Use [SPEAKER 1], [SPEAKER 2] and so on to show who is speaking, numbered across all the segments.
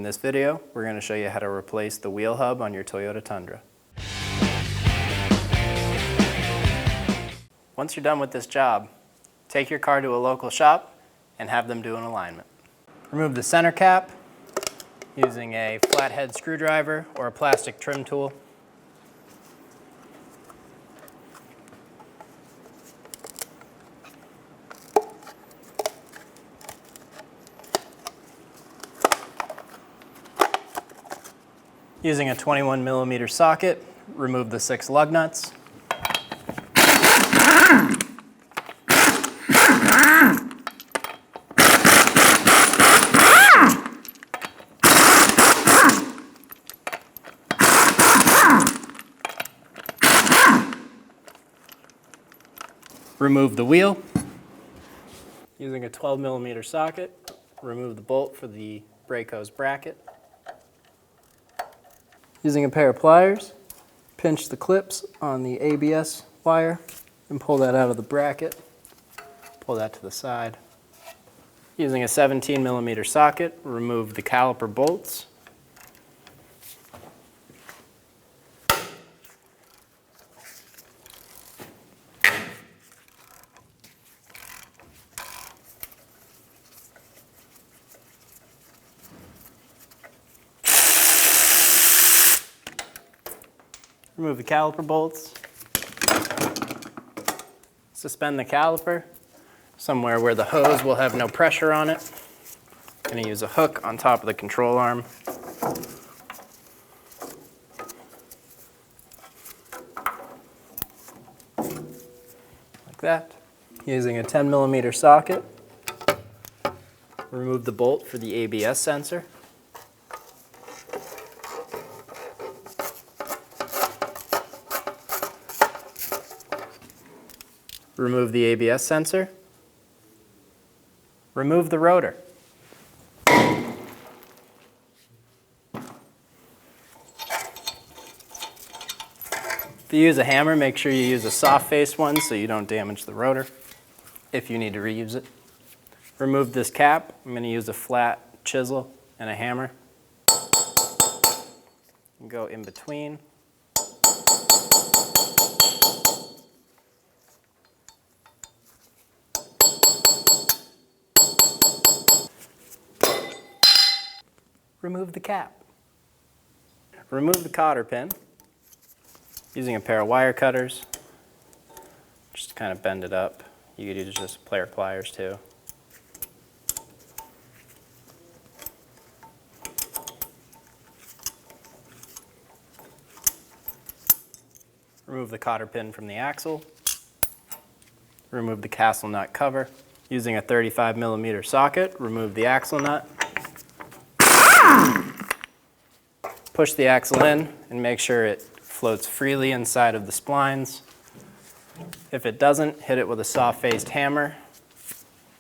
[SPEAKER 1] this video, we're going to show you how to replace the wheel hub on your Toyota Tundra. Once you're done with this job, take your car to a local shop and have them do an alignment. Remove the center cap using a flathead screwdriver or a plastic trim tool. Using a 21mm socket, remove the 6 lug nuts. Remove the wheel. Using a 12mm socket, remove the bolt for the brake hose bracket. Using a pair of pliers, pinch the clips on the ABS wire and pull that out of the bracket. Pull that to the side. Using a 17mm socket, remove the caliper bolts. Remove the caliper bolts. Suspend the caliper somewhere where the hose will have no pressure on it. I'm going to use a hook on top of the control arm. Like that. Using a 10mm socket, remove the bolt for the ABS sensor. Remove the ABS sensor. Remove the rotor. If you use a hammer, make sure you use a soft face one so you don't damage the rotor if you need to reuse it. Remove this cap. I'm going to use a flat chisel and a hammer. Go in between. Remove the cap. Remove the cotter pin using a pair of wire cutters. Just kind of bend it up. You could use just player pliers too. Remove the cotter pin from the axle. Remove the castle nut cover. Using a 35mm socket, remove the axle nut. Push the axle in and make sure it floats freely inside of the splines. If it doesn't, hit it with a soft-faced hammer.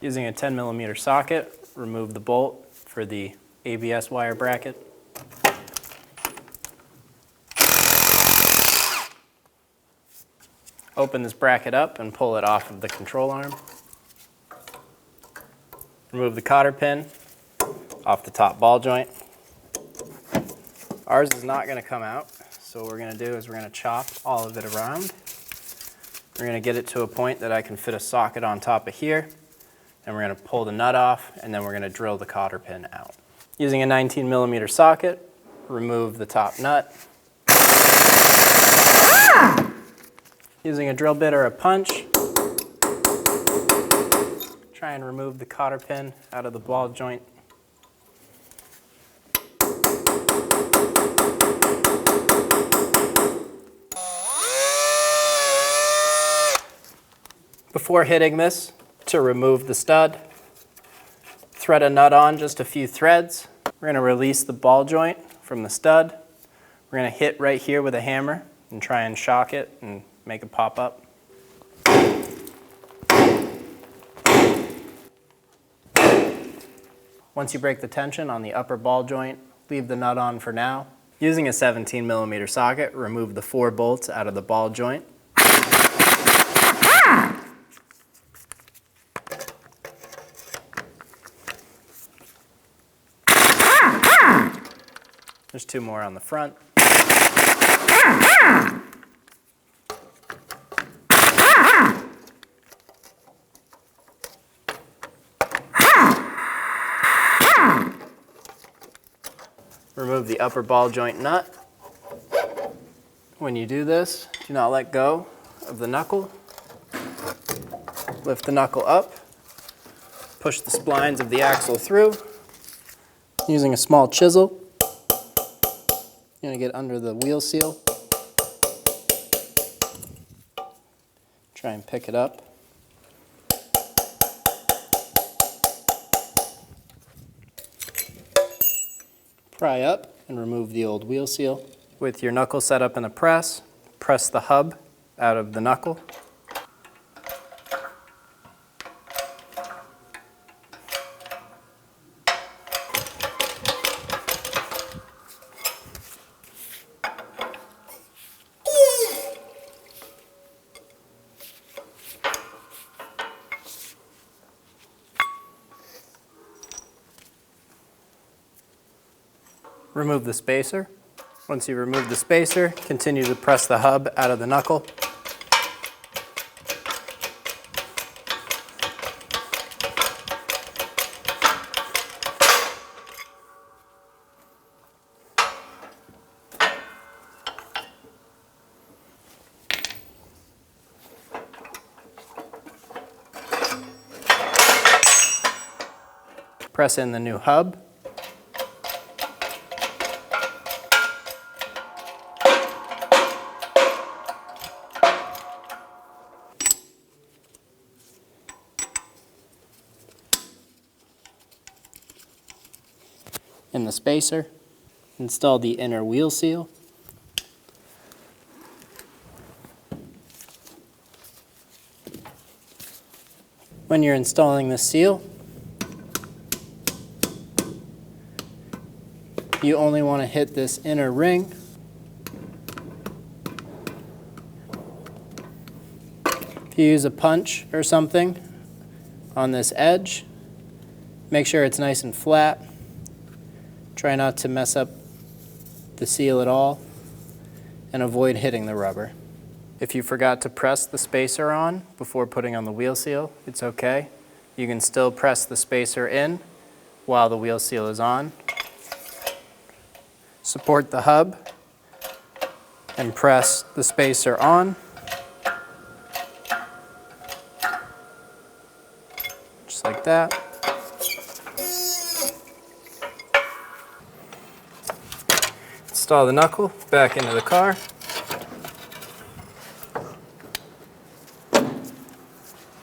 [SPEAKER 1] Using a 10mm socket, remove the bolt for the ABS wire bracket. Open this bracket up and pull it off of the control arm. Remove the cotter pin off the top ball joint. Ours is not going to come out, so what we're going to do is we're going to chop all of it around. We're going to get it to a point that I can fit a socket on top of here, and we're going to pull the nut off, and then we're going to drill the cotter pin out. Using a 19mm socket, remove the top nut. Using a drill bit or a punch, try and remove the cotter pin out of the ball joint. Before hitting this, to remove the stud, thread a nut on just a few threads. We're going to release the ball joint from the stud. We're going to hit right here with a hammer and try and shock it and make it pop up. Once you break the tension on the upper ball joint, leave the nut on for now. Using a 17mm socket, remove the 4 bolts out of the ball joint. There's 2 more on the front. Remove the upper ball joint nut. When you do this, do not let go of the knuckle. Lift the knuckle up. Push the splines of the axle through. Using a small chisel, you're going to get under the wheel seal. Try and pick it up. Pry up and remove the old wheel seal. With your knuckle set up in a press, press the hub out of the knuckle. Remove the spacer. Once you remove the spacer, continue to press the hub out of the knuckle. Press in the new hub. In the spacer, install the inner wheel seal. When you're installing the seal, you only want to hit this inner ring. If you use a punch or something on this edge, make sure it's nice and flat. Try not to mess up the seal at all, and avoid hitting the rubber. If you forgot to press the spacer on before putting on the wheel seal, it's okay. You can still press the spacer in while the wheel seal is on. Support the hub and press the spacer on. Just like that. Install the knuckle back into the car.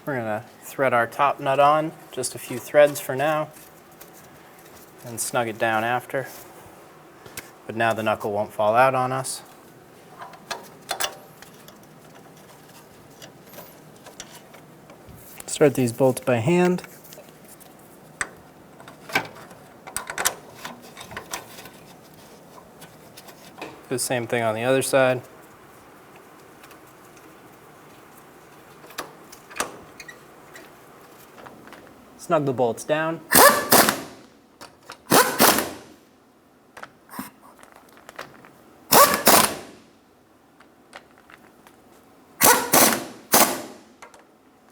[SPEAKER 1] We're going to thread our top nut on, just a few threads for now, and snug it down after. But now the knuckle won't fall out on us. Start these bolts by hand. Do the same thing on the other side. Snug the bolts down.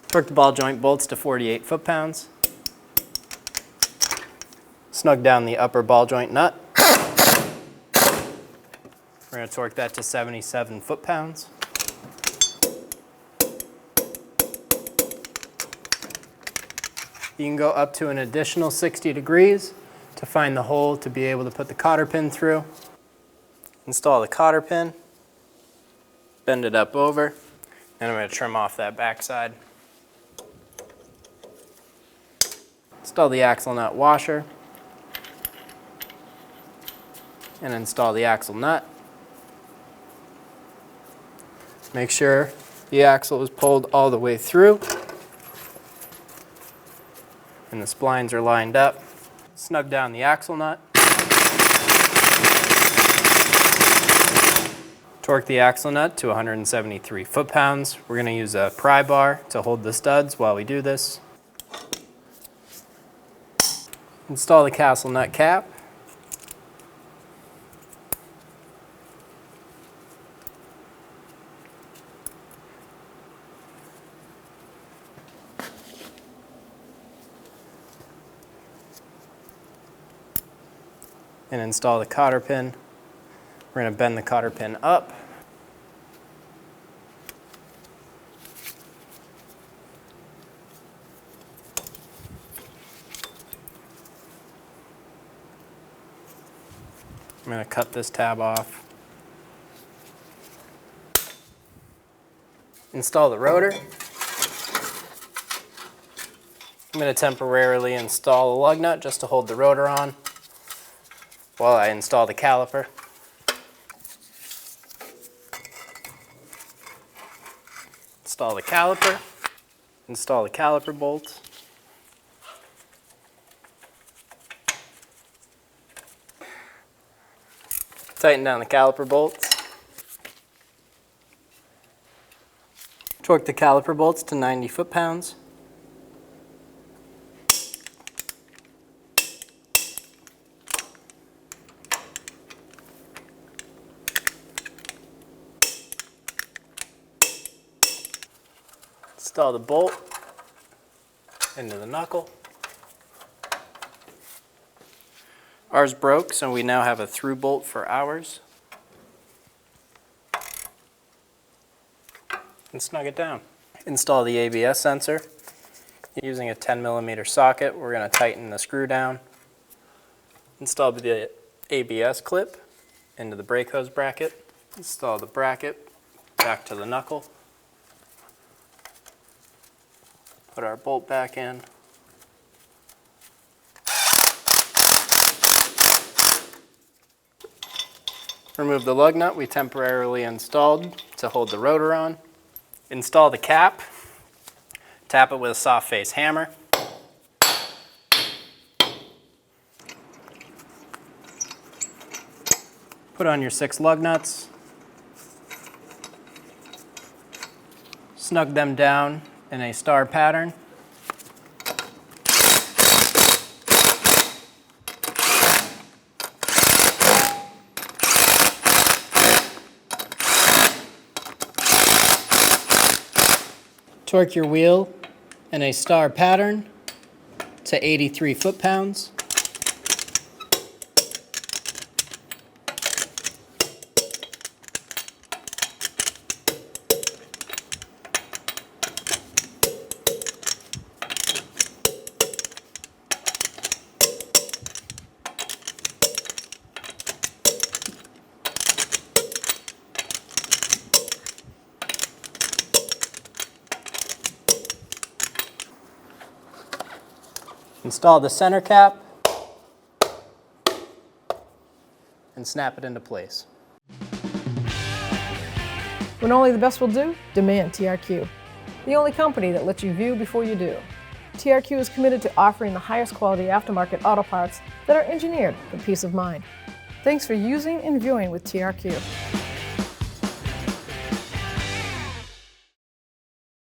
[SPEAKER 1] Torque the ball joint bolts to 48 foot-pounds. Snug down the upper ball joint nut. We're going to torque that to 77 foot-pounds. You can go up to an additional 60 degrees to find the hole to be able to put the cotter pin through. Install the cotter pin, bend it up over, and I'm going to trim off that backside. Install the axle nut washer, and install the axle nut. Make sure the axle is pulled all the way through and the splines are lined up. Snug down the axle nut. Torque the axle nut to 173 foot-pounds. We're going to use a pry bar to hold the studs while we do this. Install the castle nut cap. and install the cotter pin. We're going to bend the cotter pin up. I'm going to cut this tab off. Install the rotor. I'm going to temporarily install a lug nut just to hold the rotor on while I install the caliper. Install the caliper. Install the caliper bolts. Tighten down the caliper bolts. Torque the caliper bolts to 90 foot-pounds. Install the bolt into the knuckle. Ours broke, so we now have a through bolt for ours. And snug it down. Install the ABS sensor. Using a 10mm socket, we're going to tighten the screw down. Install the ABS clip into the brake hose bracket. Install the bracket back to the knuckle. Put our bolt back in. Remove the lug nut we temporarily installed to hold the rotor on. Install the cap. Tap it with a soft face hammer. Put on your 6 lug nuts. Snug them down in a star pattern. Torque your wheel in a star pattern to 83 foot-pounds. Install the center cap and snap it into place.
[SPEAKER 2] When only the best will do, demand TRQ. The only company that lets you view before you do. TRQ is committed to offering the highest quality aftermarket auto parts that are engineered for peace of mind. Thanks for using and viewing with TRQ.